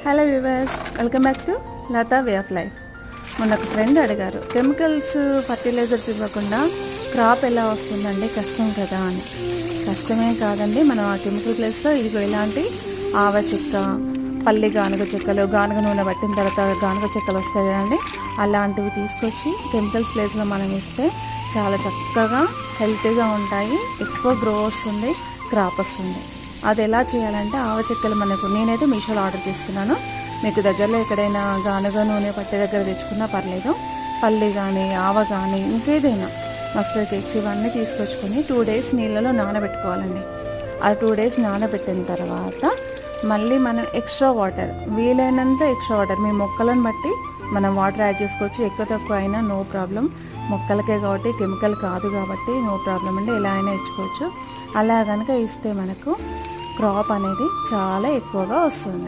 Hello viewers, welcome back to Latha way of life. మొన్న ఒక friend అడిగారు, కెమికల్స్ ఫర్టిలైజర్స్ ఇవ్వకుండా క్రాప్ ఎలా వస్తుందండి, కష్టం కదా అని. కష్టమే కాదండి, మనం ఆ కెమికల్ ప్లేస్లో ఇదిగో ఇలాంటి ఆవ చెక్క, పల్లి గానుగ చెక్కలు, గానుగ నూనె పట్టిన తర్వాత గానుగ చెక్కలు వస్తాయి కదండి, అలాంటివి తీసుకొచ్చి కెమికల్స్ ప్లేస్లో మనం ఇస్తే చాలా చక్కగా హెల్తీగా ఉంటాయి, ఎక్కువ గ్రో వస్తుంది, క్రాప్ వస్తుంది. అది ఎలా చేయాలంటే, ఆవ చెక్కలు నేనైతే మీషోలో ఆర్డర్ చేసుకున్నాను. మీకు దగ్గరలో ఎక్కడైనా గానుగ నూనె పట్టే దగ్గర తెచ్చుకున్నా పర్లేదు. పల్లి కానీ, ఆవ కానీ, ఇంకేదైనా మస్టర్డ్ కేక్స్ ఇవన్నీ తీసుకొచ్చుకొని 2 days నీళ్ళలో నానబెట్టుకోవాలండి. ఆ 2 days నానబెట్టిన తర్వాత మళ్ళీ మనం ఎక్స్ట్రా వాటర్, వీలైనంత ఎక్స్ట్రా వాటర్, మీ మొక్కలను బట్టి మనం వాటర్ యాడ్ చేసుకోవచ్చు. ఎక్కువ తక్కువ అయినా నో ప్రాబ్లం, మొక్కలకే కాబట్టి, కెమికల్ కాదు కాబట్టి నో ప్రాబ్లం అండి, ఎలా అయినా ఇచ్చుకోవచ్చు. అలా కనుక ఇస్తే మనకు క్రాప్ అనేది చాలా ఎక్కువగా వస్తుంది.